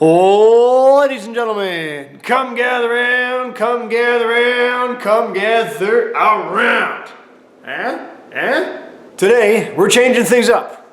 Oh, ladies and gentlemen, come gather round, come gather round, come gather around. Today, we're changing things up,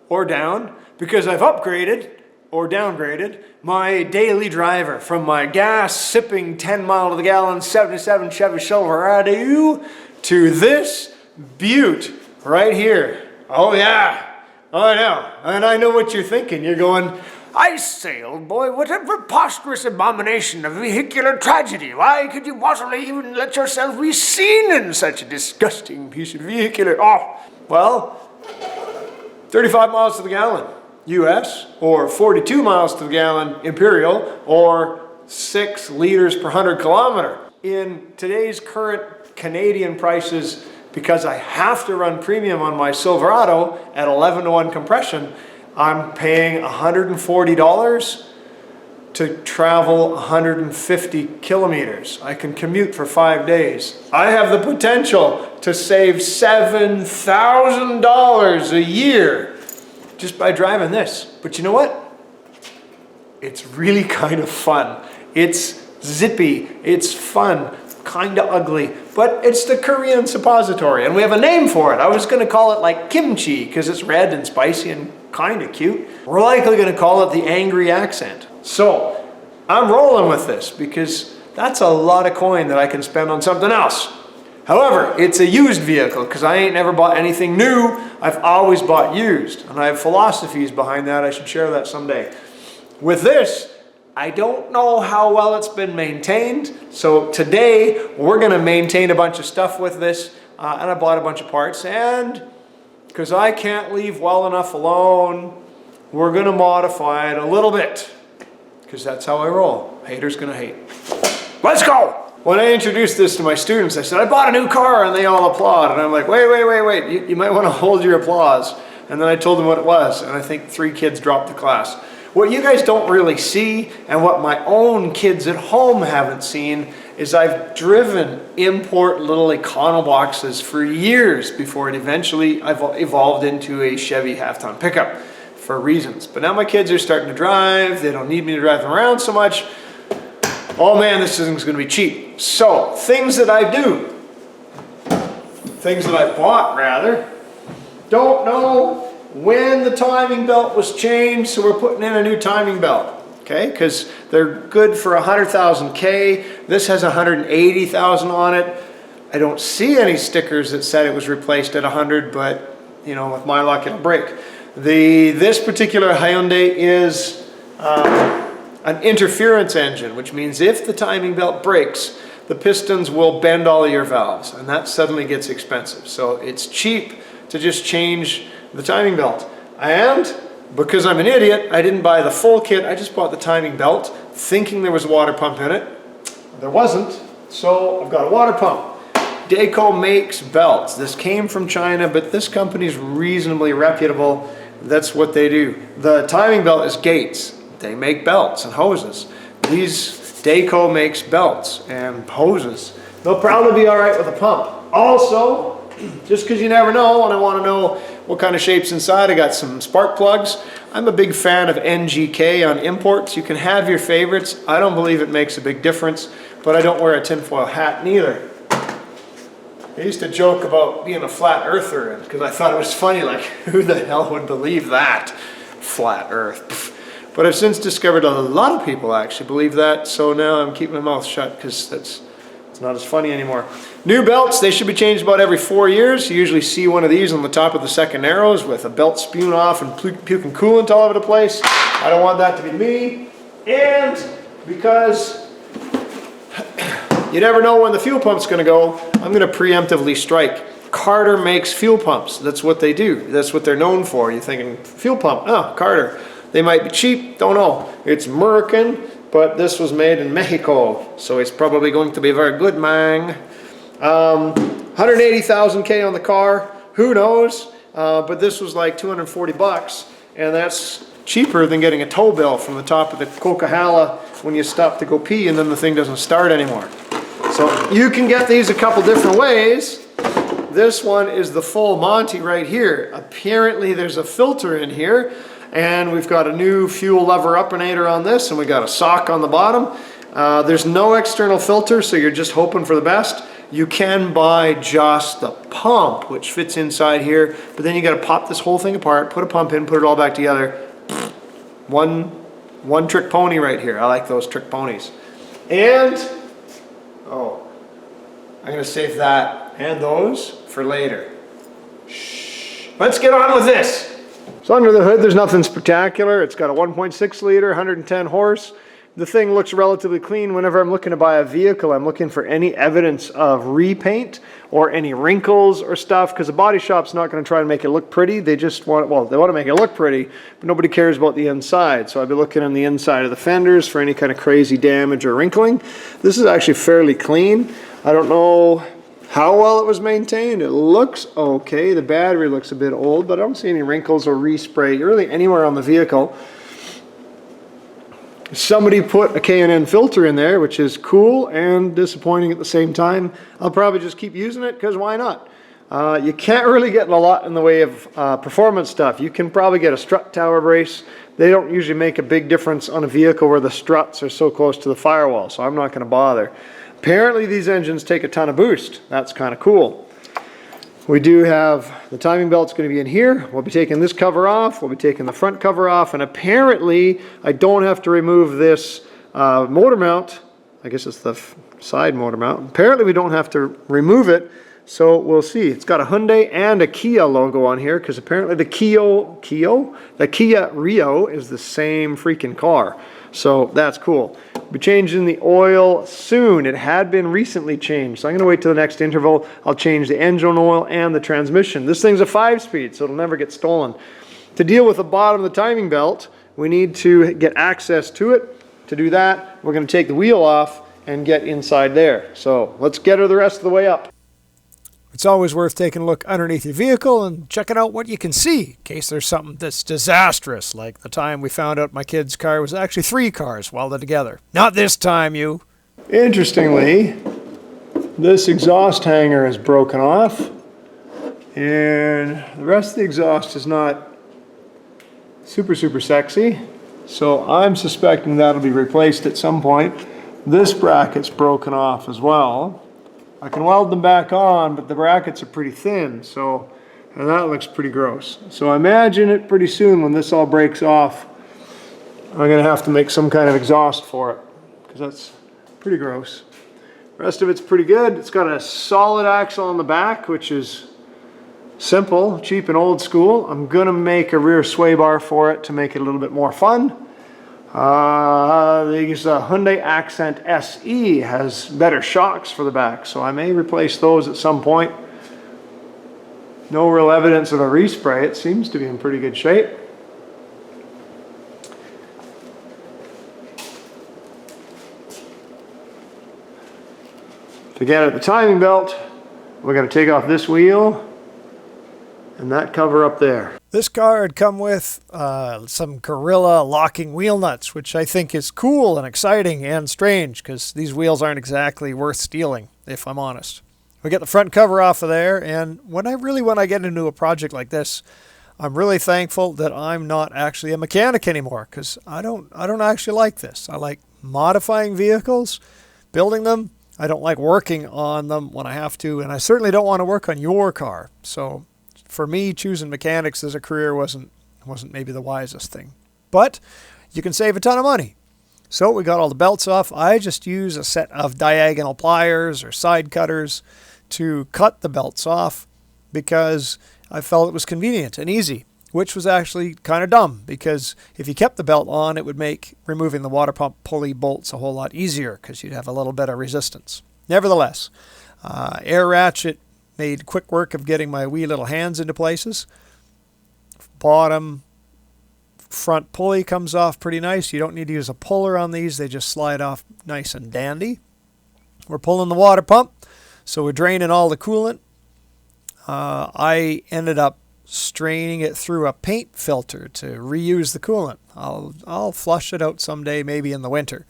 or down, because I've upgraded, or downgraded, my daily driver from my gas-sipping 10-mile-to-the-gallon 77 Chevy Silverado to this beaut right here. Oh yeah, I know, and I know what you're thinking. You're going, I say, old boy, what a preposterous abomination of vehicular tragedy. Why could you possibly even let yourself be seen in such a disgusting piece of vehicular... Oh, well, 35 miles to the gallon, US, or 42 miles to the gallon, Imperial, or 6 liters per 100 kilometer. In today's current Canadian prices, because I have to run premium on my Silverado at 11-to-1 compression, I'm paying $140 to travel 150 kilometers. I can commute for 5 days. I have the potential to save $7,000 a year just by driving this. But you know what? It's really kind of fun. It's zippy, it's fun, kind of ugly, but it's the Korean suppository, and we have a name for it. I was gonna call it like kimchi, because it's red and spicy and kind of cute. We're likely gonna call it the angry accent. So, I'm rolling with this, because that's a lot of coin that I can spend on something else. However, it's a used vehicle, because I ain't never bought anything new. I've always bought used, and I have philosophies behind that. I should share that someday. With this, I don't know how well it's been maintained, so today we're going to maintain a bunch of stuff with this, and I bought a bunch of parts, and because I can't leave well enough alone, we're going to modify it a little bit, because that's how I roll. Haters going to hate. Let's go! When I introduced this to my students, I said, I bought a new car, and they all applaud, and I'm like, wait, you might want to hold your applause. And then I told them what it was, and I think 3 kids dropped the class. What you guys don't really see, and what my own kids at home haven't seen, is I've driven import little Econo boxes for years before it eventually evolved into a Chevy half-ton pickup for reasons. But now my kids are starting to drive, they don't need me to drive them around so much. Oh man, this thing's gonna be cheap. So, things that I do, things that I bought rather, don't know when the timing belt was changed, so we're putting in a new timing belt, okay? Because they're good for 100,000 K. This has 180,000 on it. I don't see any stickers that said it was replaced at 100, but you know, with my luck, it'll break. This particular Hyundai is an interference engine, which means if the timing belt breaks, the pistons will bend all of your valves, and that suddenly gets expensive. So it's cheap to just change the timing belt. And because I'm an idiot, I didn't buy the full kit. I just bought the timing belt thinking there was a water pump in it. There wasn't, so I've got a water pump. Dayco makes belts. This came from China, but this company's reasonably reputable. That's what they do. The timing belt is Gates. They make belts and hoses. Dayco makes belts and hoses. They'll probably be all right with a pump. Also, just because you never know, and I want to know what kind of shape's inside, I got some spark plugs. I'm a big fan of NGK on imports. You can have your favorites. I don't believe it makes a big difference, but I don't wear a tinfoil hat neither. I used to joke about being a flat earther because I thought it was funny, like, who the hell would believe that? Flat earth. But I've since discovered a lot of people actually believe that, so now I'm keeping my mouth shut because it's not as funny anymore. New belts, they should be changed about every 4 years. You usually see one of these on the top of the second arrows with a belt spewing off and puking coolant all over the place. I don't want that to be me. And because you never know when the fuel pump's gonna go, I'm gonna preemptively strike. Carter makes fuel pumps. That's what they do. That's what they're known for. You're thinking, fuel pump, oh, Carter. They might be cheap, don't know. It's American, but this was made in Mexico, so it's probably going to be very good, man. 180,000 K on the car, who knows? But this was like 240 bucks, and that's cheaper than getting a tow bill from the top of the Coquihalla when you stop to go pee and then the thing doesn't start anymore. So you can get these a couple different ways. This one is the full Monty right here. Apparently there's a filter in here, And we've got a new fuel lever upinator on this, and we got a sock on the bottom. There's no external filter, so you're just hoping for the best. You can buy just the pump, which fits inside here, but then you got to pop this whole thing apart, put a pump in, put it all back together. One trick pony right here. I like those trick ponies. And, oh, I'm gonna save that and those for later. Shh. Let's get on with this. So under the hood, there's nothing spectacular. It's got a 1.6 liter, 110 horse. The thing looks relatively clean. Whenever I'm looking to buy a vehicle, I'm looking for any evidence of repaint or any wrinkles or stuff, because the body shop's not going to try and make it look pretty. They just want, well, they want to make it look pretty, but nobody cares about the inside. So I'll be looking on the inside of the fenders for any kind of crazy damage or wrinkling. This is actually fairly clean. I don't know how well it was maintained. It looks okay. The battery looks a bit old, but I don't see any wrinkles or respray really anywhere on the vehicle. Somebody put a K&N filter in there, which is cool and disappointing at the same time. I'll probably just keep using it, because why not? You can't really get a lot in the way of performance stuff. You can probably get a strut tower brace. They don't usually make a big difference on a vehicle where the struts are so close to the firewall, so I'm not going to bother. Apparently these engines take a ton of boost. That's kind of cool. We do have, the timing belt's going to be in here. We'll be taking this cover off. We'll be taking the front cover off. And apparently, I don't have to remove this motor mount. I guess it's the side motor mount. Apparently, we don't have to remove it. So we'll see. It's got a Hyundai and a Kia logo on here, because apparently the Kia Rio is the same freaking car. So that's cool. We'll be changing the oil soon. It had been recently changed. So I'm going to wait till the next interval. I'll change the engine oil and the transmission. This thing's a 5-speed, so it'll never get stolen. To deal with the bottom of the timing belt, we need to get access to it. To do that, we're going to take the wheel off and get inside there. So let's get her the rest of the way up. It's always worth taking a look underneath your vehicle and checking out what you can see, in case there's something that's disastrous, like the time we found out my kid's car was actually 3 cars welded together. Not this time, you. Interestingly, this exhaust hanger is broken off, and the rest of the exhaust is not super sexy, so I'm suspecting that'll be replaced at some point. This bracket's broken off as well. I can weld them back on, but the brackets are pretty thin, so, and that looks pretty gross. So I imagine it pretty soon when this all breaks off, I'm gonna have to make some kind of exhaust for it, because that's pretty gross. The rest of it's pretty good. It's got a solid axle on the back, which is simple, cheap, and old school. I'm gonna make a rear sway bar for it to make it a little bit more fun. These Hyundai Accent SE has better shocks for the back, so I may replace those at some point. No real evidence of a respray. It seems to be in pretty good shape. To get at the timing belt, we're going to take off this wheel and that cover up there. This car had come with some Gorilla locking wheel nuts, which I think is cool and exciting and strange, because these wheels aren't exactly worth stealing, if I'm honest. We get the front cover off of there, and when I get into a project like this, I'm really thankful that I'm not actually a mechanic anymore, because I don't actually like this. I like modifying vehicles, building them. I don't like working on them when I have to, and I certainly don't want to work on your car. So for me, choosing mechanics as a career wasn't maybe the wisest thing. But you can save a ton of money. So we got all the belts off. I just use a set of diagonal pliers or side cutters to cut the belts off, because I felt it was convenient and easy, which was actually kind of dumb, because if you kept the belt on, it would make removing the water pump pulley bolts a whole lot easier, because you'd have a little bit of resistance. Nevertheless, air ratchet made quick work of getting my wee little hands into places. Bottom front pulley comes off pretty nice. You don't need to use a puller on these. They just slide off nice and dandy. We're pulling the water pump, so we're draining all the coolant. I ended up straining it through a paint filter to reuse the coolant. I'll flush it out someday, maybe in the winter.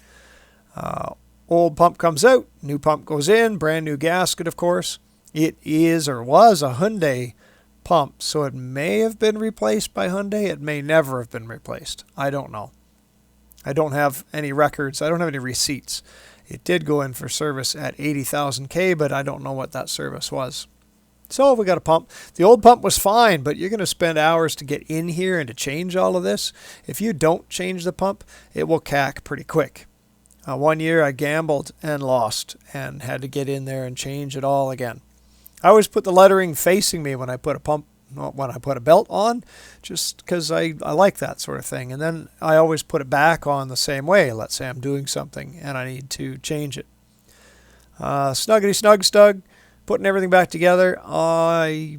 Old pump comes out, new pump goes in, brand new gasket, of course. It is or was a Hyundai pump, so it may have been replaced by Hyundai. It may never have been replaced. I don't know. I don't have any records. I don't have any receipts. It did go in for service at 80,000 K, but I don't know what that service was. So we got a pump. The old pump was fine, but you're going to spend hours to get in here and to change all of this. If you don't change the pump, it will cack pretty quick. One year I gambled and lost and had to get in there and change it all again. I always put the lettering facing me when I put a belt on, just because I like that sort of thing. And then I always put it back on the same way. Let's say I'm doing something and I need to change it. Snuggity snug stug. Putting everything back together, I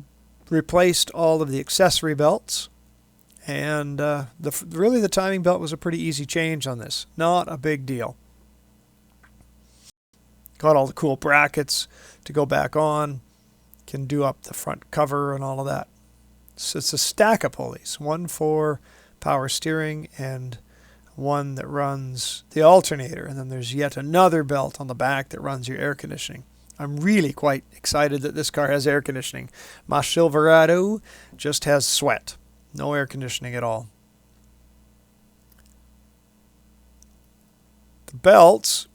replaced all of the accessory belts, and really the timing belt was a pretty easy change on this. Not a big deal. Got all the cool brackets to go back on. Can do up the front cover and all of that. So it's a stack of pulleys, one for power steering and one that runs the alternator, and then there's yet another belt on the back that runs your air conditioning. I'm really quite excited that this car has air conditioning. My Silverado just has sweat. No air conditioning at all. The belts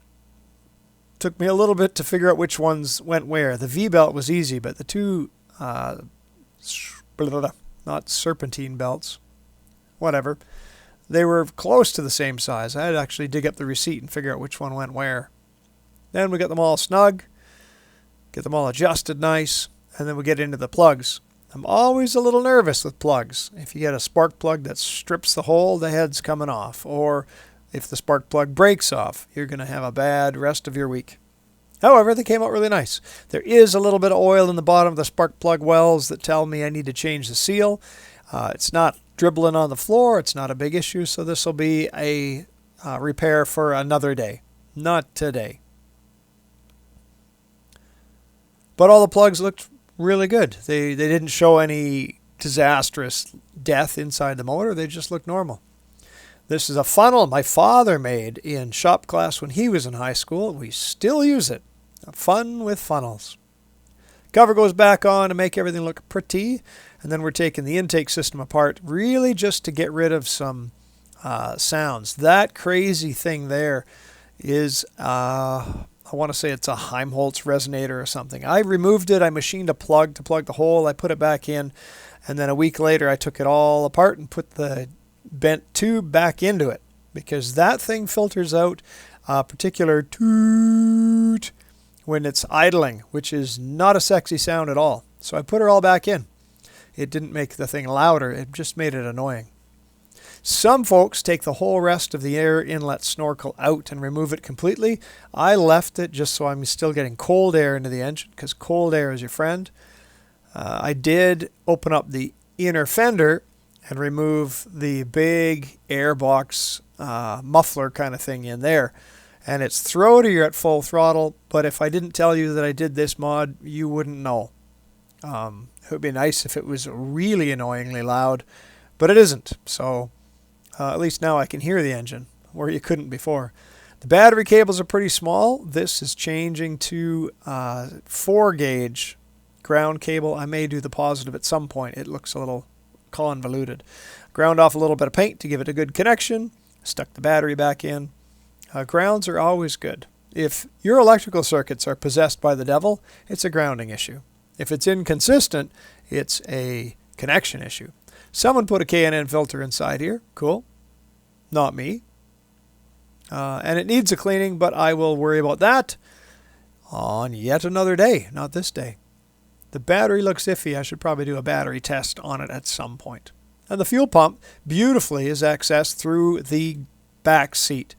took me a little bit to figure out which ones went where. The V-belt was easy, but the two, not serpentine belts, whatever, they were close to the same size. I had to actually dig up the receipt and figure out which one went where. Then we got them all snug. Get them all adjusted nice, and then we get into the plugs. I'm always a little nervous with plugs. If you get a spark plug that strips the hole, the head's coming off. Or if the spark plug breaks off, you're going to have a bad rest of your week. However, they came out really nice. There is a little bit of oil in the bottom of the spark plug wells that tell me I need to change the seal. It's not dribbling on the floor. It's not a big issue, so this will be a repair for another day, not today. But all the plugs looked really good. They didn't show any disastrous death inside the motor. They just looked normal. This is a funnel my father made in shop class when he was in high school. We still use it. Fun with funnels. Cover goes back on to make everything look pretty. And then we're taking the intake system apart, really just to get rid of some sounds. That crazy thing there is... I want to say it's a Heimholtz resonator or something. I removed it. I machined a plug to plug the hole. I put it back in. And then a week later, I took it all apart and put the bent tube back into it. Because that thing filters out a particular toot when it's idling, which is not a sexy sound at all. So I put it all back in. It didn't make the thing louder. It just made it annoying. Some folks take the whole rest of the air inlet snorkel out and remove it completely. I left it just so I'm still getting cold air into the engine, because cold air is your friend. I did open up the inner fender and remove the big airbox muffler kind of thing in there. And it's throatier at full throttle, but if I didn't tell you that I did this mod, you wouldn't know. It would be nice if it was really annoyingly loud, but it isn't. So... at least now I can hear the engine, where you couldn't before. The battery cables are pretty small. This is changing to 4-gauge ground cable. I may do the positive at some point. It looks a little convoluted. Ground off a little bit of paint to give it a good connection. Stuck the battery back in. Grounds are always good. If your electrical circuits are possessed by the devil, it's a grounding issue. If it's inconsistent, it's a connection issue. Someone put a K&N filter inside here. Cool. Not me. And it needs a cleaning, but I will worry about that on yet another day, not this day. The battery looks iffy. I should probably do a battery test on it at some point. And the fuel pump beautifully is accessed through the back seat.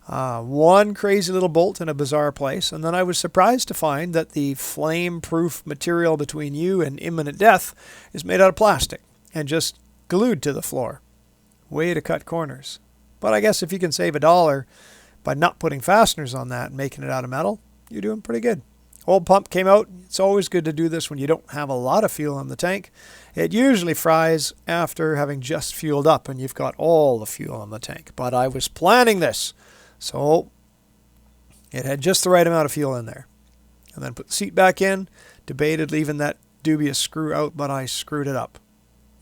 One crazy little bolt in a bizarre place, and then I was surprised to find that the flame-proof material between you and imminent death is made out of plastic and just glued to the floor. Way to cut corners. But I guess if you can save $1 by not putting fasteners on that and making it out of metal, you're doing pretty good. Old pump came out. It's always good to do this when you don't have a lot of fuel in the tank. It usually fries after having just fueled up and you've got all the fuel in the tank. But I was planning this, so it had just the right amount of fuel in there. And then put the seat back in. Debated leaving that dubious screw out, but I screwed it up.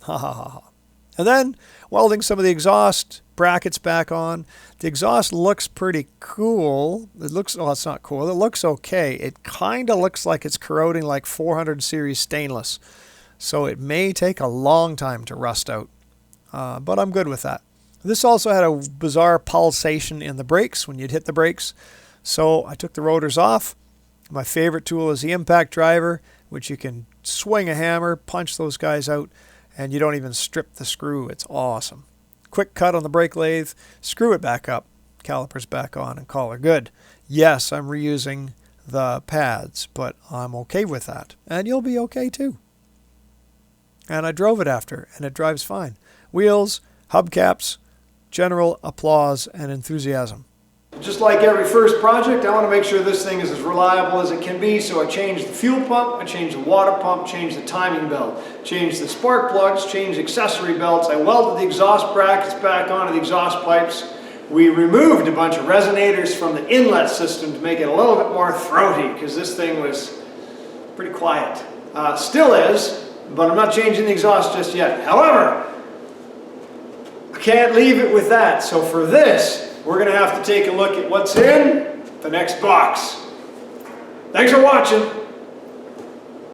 Ha ha ha ha. And then welding some of the exhaust brackets back on. The exhaust looks pretty cool. It looks, oh, it's not cool. It looks okay. It kind of looks like it's corroding like 400 series stainless. So it may take a long time to rust out. But I'm good with that. This also had a bizarre pulsation in the brakes when you'd hit the brakes. So I took the rotors off. My favorite tool is the impact driver, which you can swing a hammer, punch those guys out, and you don't even strip the screw. It's awesome. Quick cut on the brake lathe, screw it back up, calipers back on, and call her good. Yes, I'm reusing the pads, but I'm okay with that. And you'll be okay too. And I drove it after, and it drives fine. Wheels, hubcaps, general applause and enthusiasm. Just like every first project, I want to make sure this thing is as reliable as it can be, so I changed the fuel pump, I changed the water pump, changed the timing belt, changed the spark plugs, changed accessory belts, I welded the exhaust brackets back onto the exhaust pipes. We removed a bunch of resonators from the inlet system to make it a little bit more throaty, because this thing was pretty quiet. Still is, but I'm not changing the exhaust just yet. However, I can't leave it with that, so for this, we're going to have to take a look at what's in the next box. Thanks for watching.